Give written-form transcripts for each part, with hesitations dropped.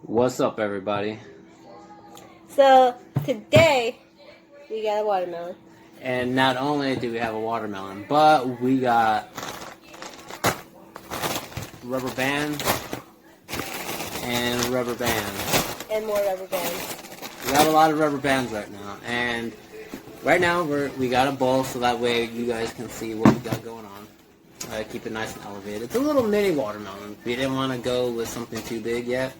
What's up, everybody? So, today, we got a watermelon. And not only do we have a watermelon, but we got rubber bands and rubber bands. And more rubber bands. We got a lot of rubber bands right now. And right now, we got a bowl so that way you guys can see what we got going on. Keep it nice and elevated. It's a little mini watermelon. We didn't want to go with something too big yet.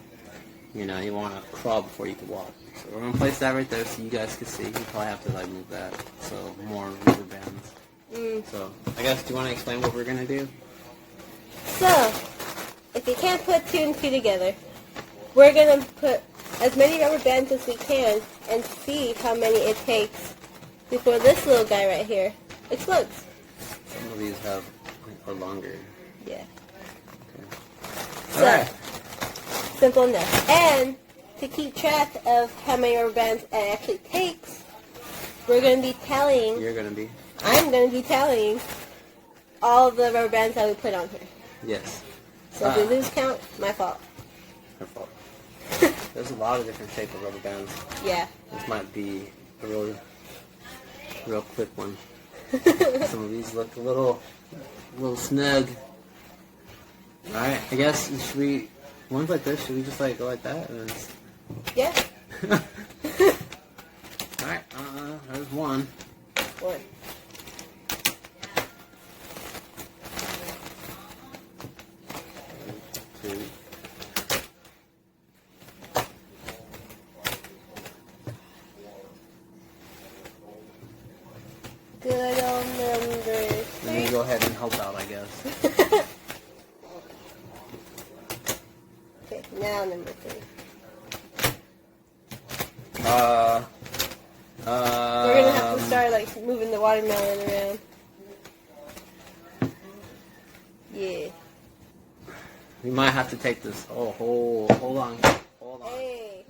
You know, you want to crawl before you can walk. So we're going to place that right there so you guys can see. You probably have to, move that. So, more rubber bands. So, I guess, do you want to explain what we're going to do? So, if you can't put two and two together, we're going to put as many rubber bands as we can and see how many it takes before this little guy right here explodes. Some of these have are longer. Yeah. Okay. So, Alright. simple enough. And to keep track of how many rubber bands it actually takes, we're going to be tallying. You're going to be? I'm going to be tallying all the rubber bands that we put on here. Yes. So if we lose count, my fault. Her fault. There's a lot of different shapes of rubber bands. Yeah. This might be a real quick one. Some of these look a little snug. Alright, I guess, should we, ones like this, should we just go like that? And Yeah. Alright, there's one. One. Two. Good old number Let me go ahead and help out, I guess. Okay, now number 3. We're gonna have to start moving the watermelon around. Yeah. We might have to take this. Oh, hold on. Hey.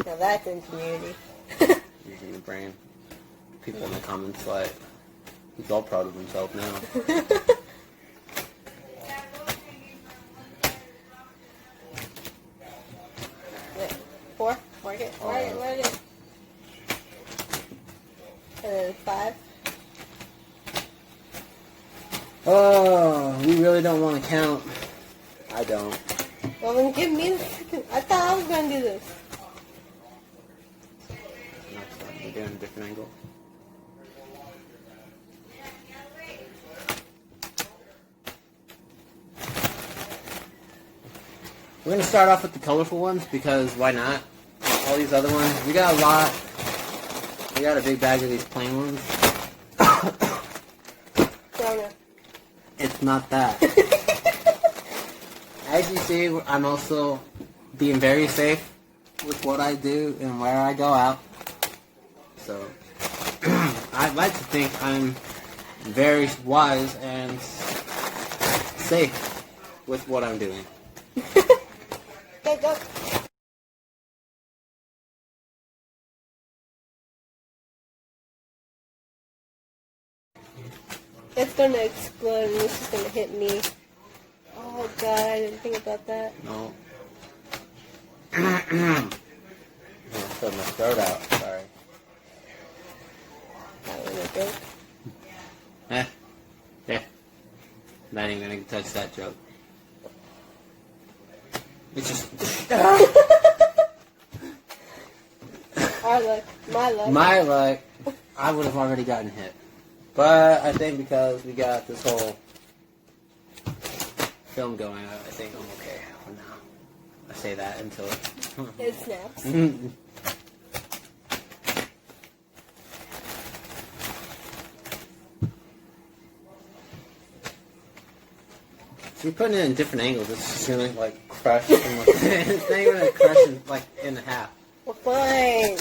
Now that's ingenuity. Using your brain. People in the comments he's all proud of himself now. Wait, 4? Mark it. Mark it. And then 5. Oh, we really don't want to count. I don't. Well, then give me the second. I thought I was going to do this. Next time, we're doing a different angle. We're going to start off with the colorful ones because why not? All these other ones, we got a lot. We got a big bag of these plain ones. No. It's not that. As you see, I'm also being very safe with what I do and where I go out. So, I'd like to think I'm very wise and safe with what I'm doing. Okay, go. It's gonna explode and it's just gonna hit me. Oh god, I didn't think about that. No. I put my throat out. Sorry. That one I broke. Not even gonna touch that joke. It's just. Our luck. My luck. My luck. I would have already gotten hit. But I think because we got this whole film going, I think I'm okay for now. I say that until It snaps. So you're putting it in different angles. It's just gonna crush. It's not even gonna crush in half. Well, fine.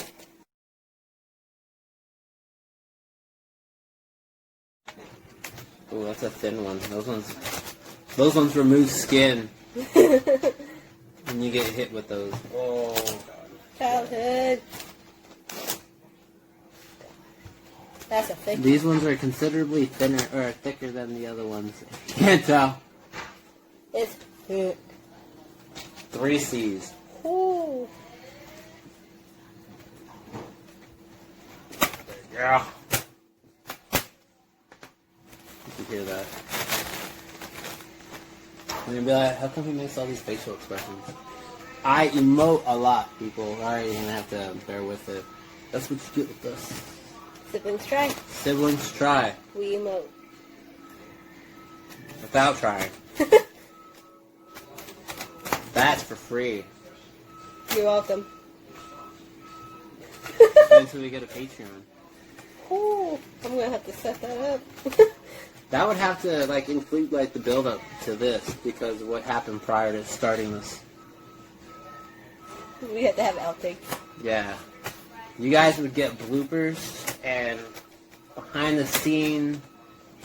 Ooh, that's a thin one. Those ones remove skin. When you get hit with those. Oh god. Childhood. That's a thick. These ones are considerably thicker than the other ones. You can't tell. It's thick. 3 C's. Ooh. Yeah. You can hear that. And you'll be like, how come he makes all these facial expressions? I emote a lot, people. Alright, you're gonna have to bear with it. That's what you get with us. Siblings try. Siblings try. We emote. Without trying. That's for free. You're welcome. Until we get a Patreon. Ooh, I'm gonna have to set that up. That would have to like include like the build up to this because of what happened prior to starting this. We have to have outtakes. Yeah. You guys would get bloopers and behind the scene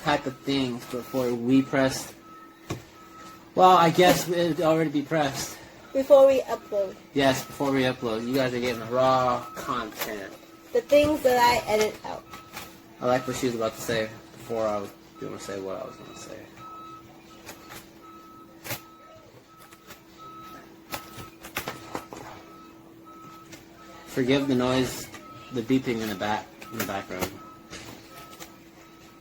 type of things before we pressed. Well, I guess it would already be pressed. Before we upload. Yes, before we upload. You guys are getting raw content. The things that I edit out. I like what she was about to say before I was going to say what I was going to say. Forgive the noise, the beeping in the background.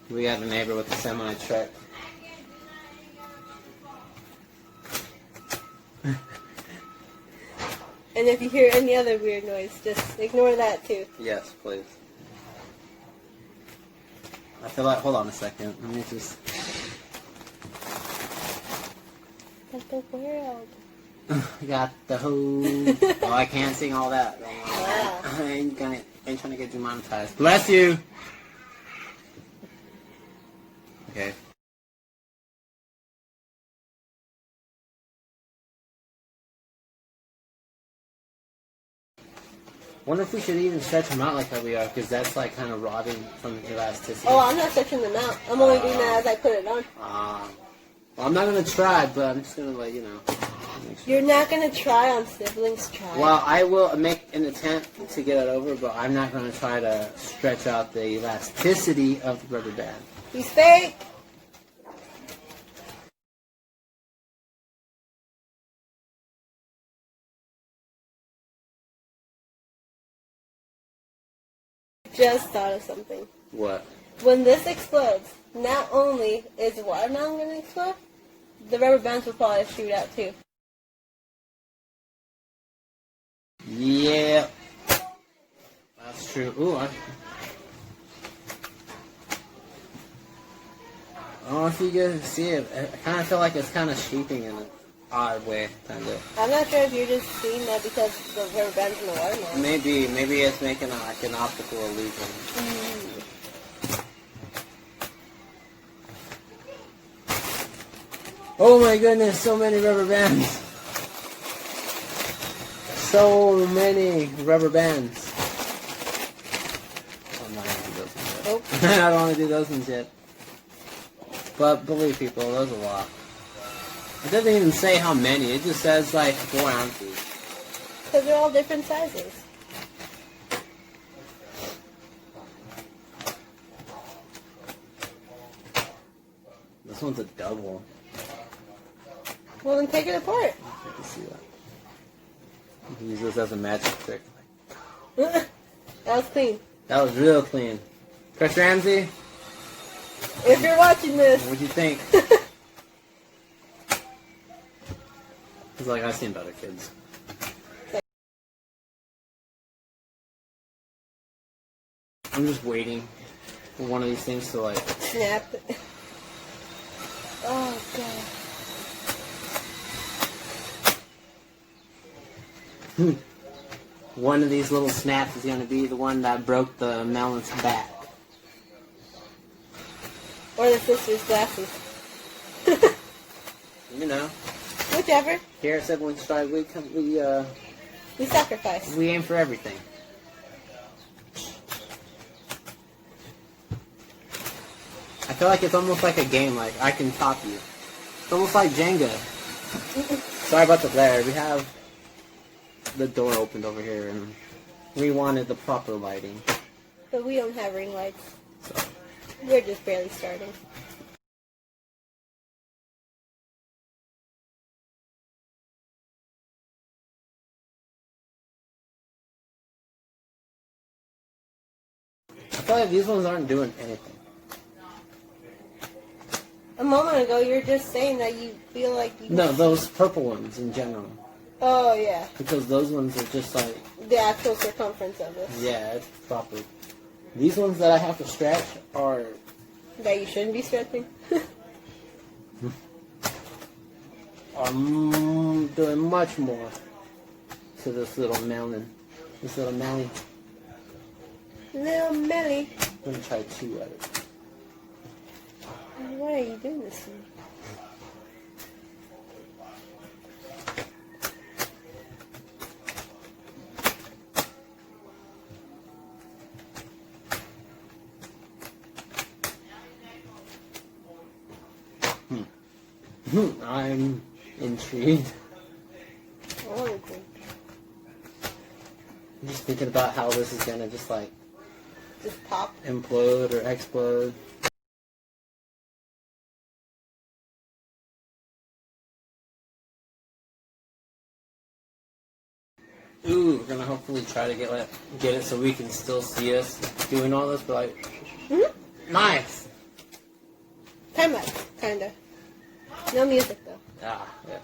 We got a neighbor with a semi truck. And if you hear any other weird noise, just ignore that too. Yes, please. I feel like, hold on a second. Let me just. Got the world. Got the whole. Oh, I can't sing all that. Wow. I ain't trying to get demonetized. Bless you. Okay. Wonder if we should even stretch them out like how we are, because that's like kind of robbing from elasticity. Oh, I'm not stretching them out. I'm only doing that as I put it on. Well, I'm not gonna try, but I'm just gonna let you know. Make sure. You're not gonna try on Siblings Try. Well, I will make an attempt to get it over, but I'm not gonna try to stretch out the elasticity of the rubber band. He's fake. Just thought of something. What? When this explodes, not only is the watermelon going to explode, the rubber bands will probably shoot out too. Yeah. That's true. Ooh, I don't know if you guys see it. I kind of feel like it's kind of shaping in an odd way, kind of. I'm not sure if you're just seeing that because the rubber bands in the watermelon. Maybe it's making like an optical illusion. Oh my goodness, so many rubber bands. So many rubber bands. I'm not going to do those ones yet. Nope. I don't want to do those ones yet. But believe people, there's a lot. It doesn't even say how many. It just says like 4 ounces. Because they're all different sizes. This one's a double. Well, then take it apart. I can see that. You can use this as a magic trick. That was clean. That was real clean. Chris Ramsey, If you're watching this. what'd you think? He's like, I've seen better kids. I'm just waiting for one of these things to like... Snap. Oh, God. One of these little snaps is going to be the one that broke the melon's back. Or the sister's glasses. You know. Whichever. Here at Siblings Try, we sacrifice. we aim for everything. I feel like it's almost like a game, like I can top you. It's almost like Jenga. Sorry about the glare. We have the door opened over here and we wanted the proper lighting. But we don't have ring lights. So We're just barely starting. I feel like these ones aren't doing anything. A moment ago, you were just saying that you feel like you... No, those purple ones in general. Oh, yeah. Because those ones are just like... The actual circumference of this. Yeah, it's proper. These ones that I have to stretch are... That you shouldn't be stretching? are doing much more to this little melon. This little melly. Little melly. I'm going to try 2 at it. Why are you doing this to me? I'm intrigued. Oh, okay. I'm just thinking about how this is gonna just like pop, implode or explode. Ooh, we're gonna hopefully try to get it so we can still see us doing all this, but like, nice. Time lapse, kinda. No music though. Ah, yeah.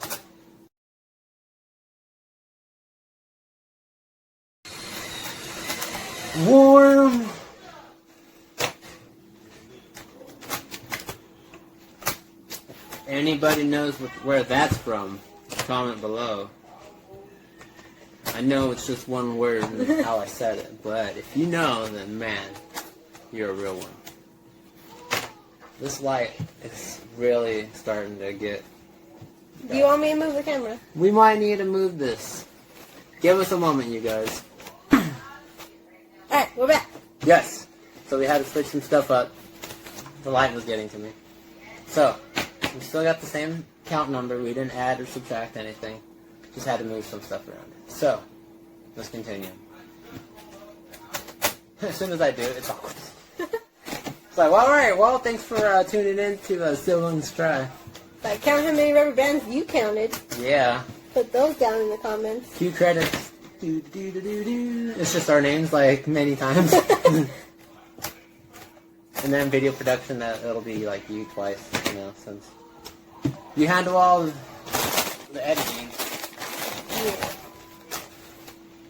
Warm. If anybody knows where that's from, comment below. I know it's just one word and how I said it, but if you know, then man, you're a real one. This light is really starting to get... Do you want me to move the camera? We might need to move this. Give us a moment, you guys. Alright, we're back. Yes. So we had to switch some stuff up. The light was getting to me. So, we still got the same count number. We didn't add or subtract anything. Just had to move some stuff around. So, let's continue. As soon as I do, it's awkward. It's like, well, alright, well, thanks for tuning in to Siblings Try. Like, count how many rubber bands you counted. Yeah. Put those down in the comments. Cue credits. Do, do, do, do, do. It's just our names, like, many times. And then video production, it'll be, like, you twice, you know, since you handle all the editing. Yeah.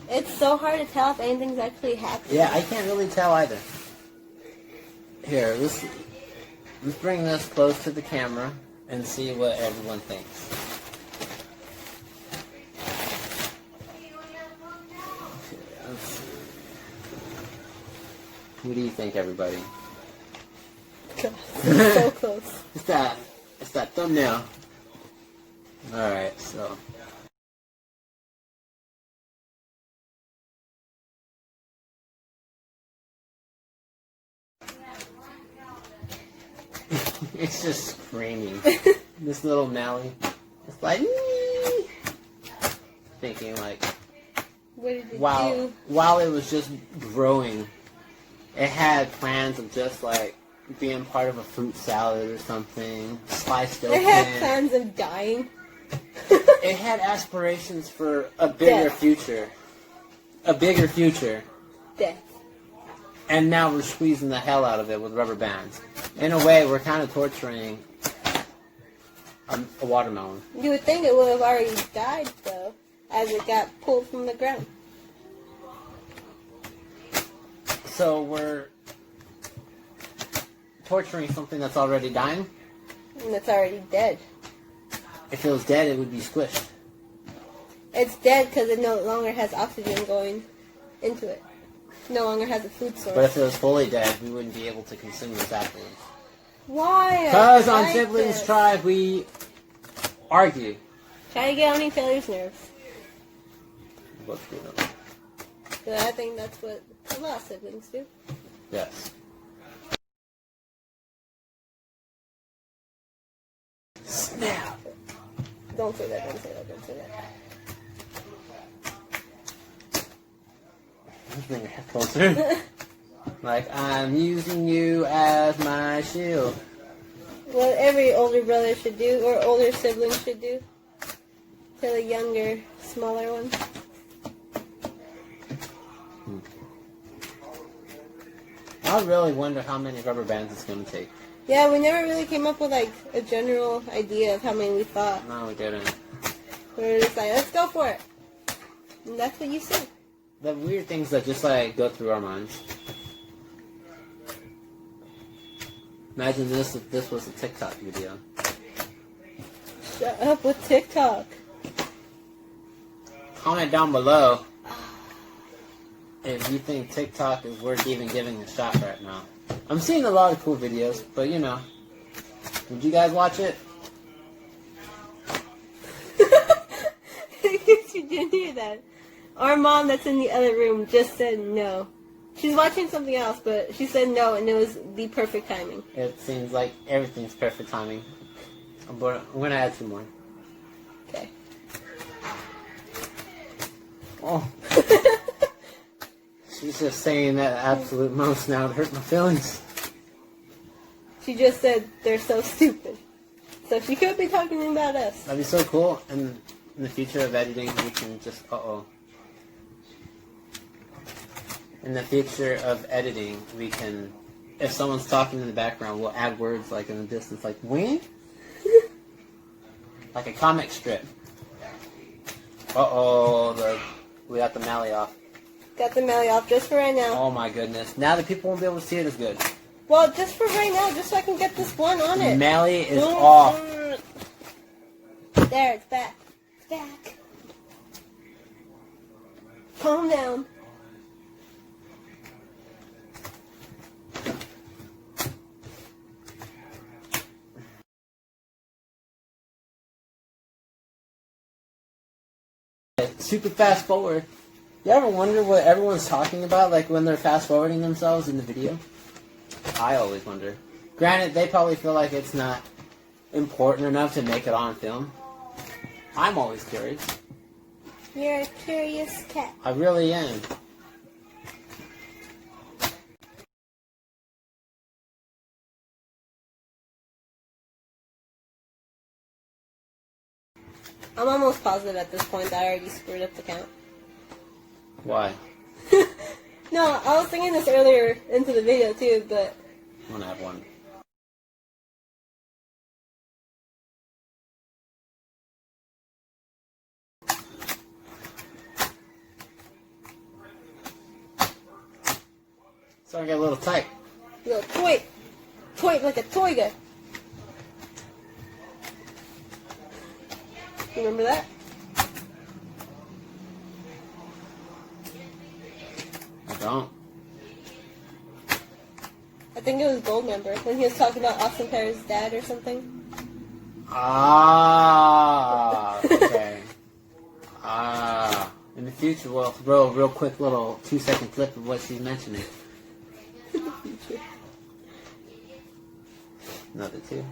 It's so hard to tell if anything's actually happening. Yeah, I can't really tell either. Here, let's bring this close to the camera and see what everyone thinks. Okay, let's see. What do you think, everybody? So close. It's that thumbnail. Alright, so. It's just screaming. This little Melly. It's like, thinking like, What did it wow, do? while it was just growing, it had plans of just like being part of a fruit salad or something, sliced open. It had plans of dying. It had aspirations for a bigger future. A bigger future. Death. And now we're squeezing the hell out of it with rubber bands. In a way, we're kind of torturing a watermelon. You would think it would have already died, though, as it got pulled from the ground. So we're torturing something that's already dying? And it's already dead. If it was dead, it would be squished. It's dead because it no longer has oxygen going into it. No longer has a food source. But if it was fully dead, we wouldn't be able to consume this afterwards. Why? Because on Siblings Tribe, we argue. Try to get on each other's nerves. What's good on? But I think that's what a lot of siblings do. Yes. Snap. Don't say that, don't say that, don't say that. Let's bring your head closer. Like, I'm using you as my shield. What every older brother should do, or older sibling should do, to the younger, smaller one. I really wonder how many rubber bands it's going to take. Yeah, we never really came up with like a general idea of how many we thought. No, we didn't. We were just like, let's go for it. And that's what you said. The weird things that just like go through our minds. Imagine this if this was a TikTok video. Shut up with TikTok. Comment down below if you think TikTok is worth even giving a shot right now. I'm seeing a lot of cool videos, but you know. Would you guys watch it? In case you didn't hear that. Our mom that's in the other room just said no. She's watching something else, but she said no, and it was the perfect timing. It seems like everything's perfect timing. But I'm going to add 2 more. Okay. Oh. She's just saying that absolute most now to hurt my feelings. She just said they're so stupid. So she could be talking about us. That'd be so cool. And in the future of editing, we can just... In the future of editing, we can... If someone's talking in the background, we'll add words like in the distance, like, wing? Like a comic strip. We got the melly off. Got the melly off just for right now. Oh my goodness. Now the people won't be able to see it as good. Well, just for right now, just so I can get this one on it. Melly is off. There, it's back. It's back. Calm down. Super fast forward. You ever wonder what everyone's talking about, like when they're fast forwarding themselves in the video? I always wonder. Granted, they probably feel like it's not important enough to make it on film. I'm always curious. You're a curious cat. I really am. I'm almost positive at this point that I already screwed up the count. Why? No, I was thinking this earlier into the video too, but... I'm gonna have one. So I get a little tight. Little toy. Toy like a toy gun. You remember that? I don't. I think it was Goldmember when he was talking about Austin Powers' dad or something. Ah, okay. In the future, we'll throw a real quick little 2-second clip of what she's mentioning. In the future. Another 2.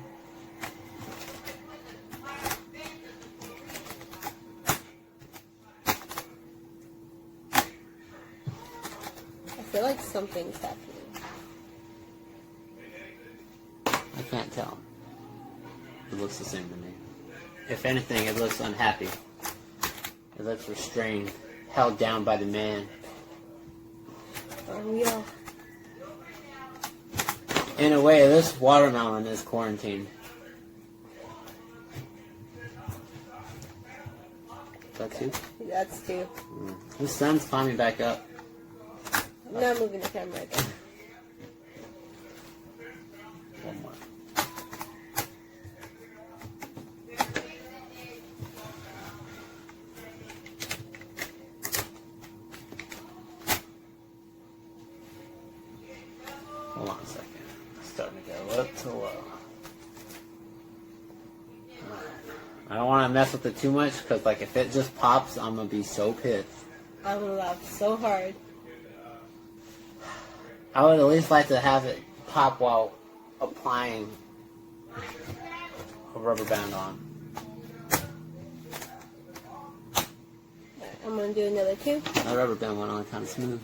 I feel like something's happening. I can't tell. It looks the same to me. If anything, it looks unhappy. It looks restrained, held down by the man. Aren't we all? In a way, this watermelon is quarantined. Is that 2? That's 2. The sun's climbing back up. I'm not moving the camera again. One more. Hold on a second. It's starting to get a little too low. I don't want to mess with it too much because, like, if it just pops, I'm going to be so pissed. I'm gonna laugh so hard. I would at least like to have it pop while applying a rubber band on. I'm gonna do another 2. That rubber band went on kind of smooth.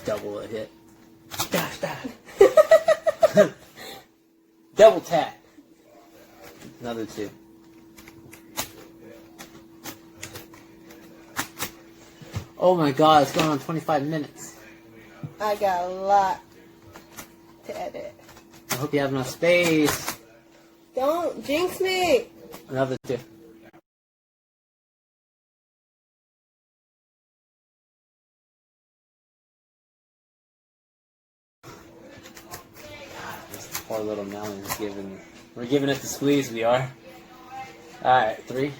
Double a hit. Dash, dash. Double tap. Another 2. Oh my god, it's going on 25 minutes. I got a lot to edit. I hope you have enough space. Don't jinx me. Another 2. This poor little melon is giving. We're giving it the squeeze, we are. Alright, 3.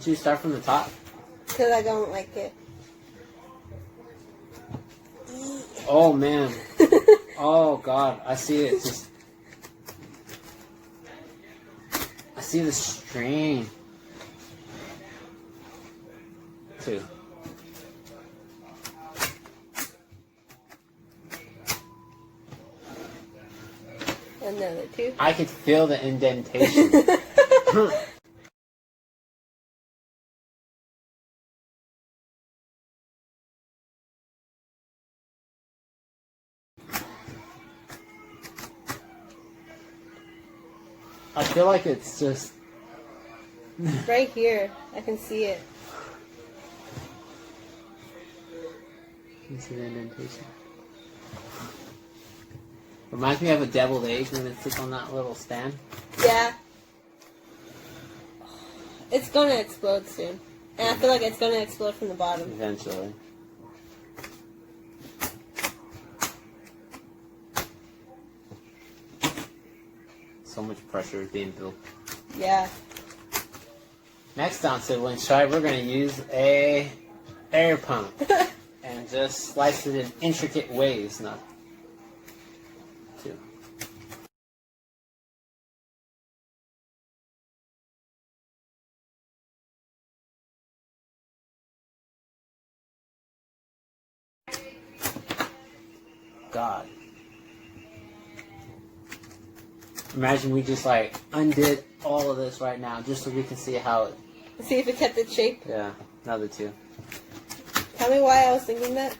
Don't you start from the top? Because I don't like it. Oh man. Oh god, I see it. Just, I see the string. 2. Another 2. I could feel the indentation. I feel like it's just Right here. I can see it. you see the indentation. Reminds me of a deviled egg when it sits on that little stand. Yeah. It's gonna explode soon. And I feel like it's gonna explode from the bottom. Eventually. So much pressure is being built. Yeah. Next on Siblings Try, we're going to use a air pump and just slice it in intricate ways. Not 2. God. Imagine we just like undid all of this right now just so we can see how it... See if it kept its shape. Yeah, another 2. Tell me why I was thinking that.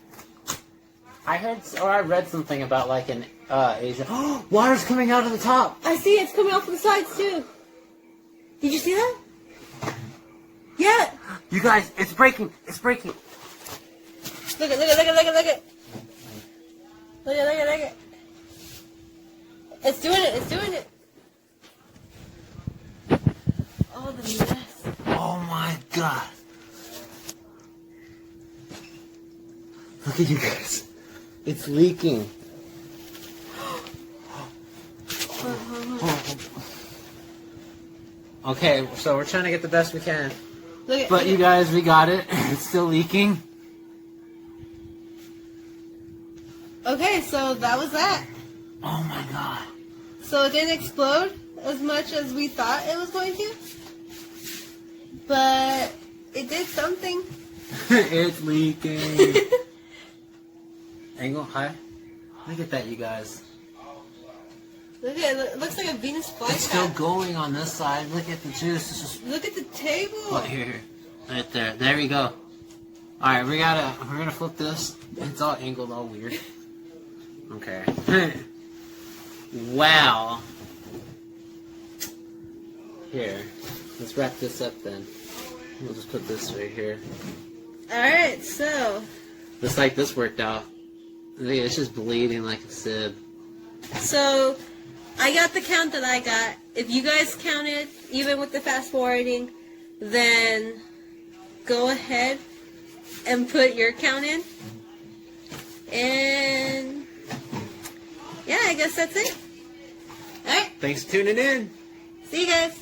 I heard, or I read something about like an Asia. Oh, water's coming out of the top. I see it's coming off the sides too. Did you see that? Yeah. You guys, it's breaking. It's breaking. Look at, look at, look at, look at, look at. Look at, look at, look at. It's doing it, it's doing it. Oh, the mess. Oh my god. Look at you guys. It's leaking. Okay, so we're trying to get the best we can. Look at, But you guys, we got it. It's still leaking. Okay, so that was that. Oh my god. So it didn't explode as much as we thought it was going to. But it did something. It's leaking. Angle high. Look at that, you guys. Look at it. It looks like a Venus flytrap. It's still going on this side. Look at the juice. It's just... Look at the table. What, here. Right there. There we go. Alright, we're gonna flip this. It's all angled, all weird. Okay. Wow. Here. Let's wrap this up then. We'll just put this right here. Alright, so. Just like this worked out. It's just bleeding like a sib. So, I got the count that I got. If you guys counted, even with the fast forwarding, then go ahead and put your count in. And yeah, I guess that's it. Alright, Thanks for tuning in. see you guys.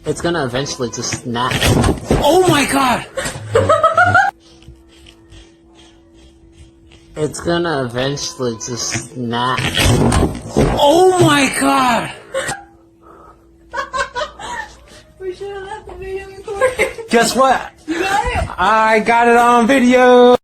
It's gonna eventually just snap. Oh my god! It's gonna eventually just snap. Oh my god! We should have left the video recording. Guess what? You got it? I got it on video!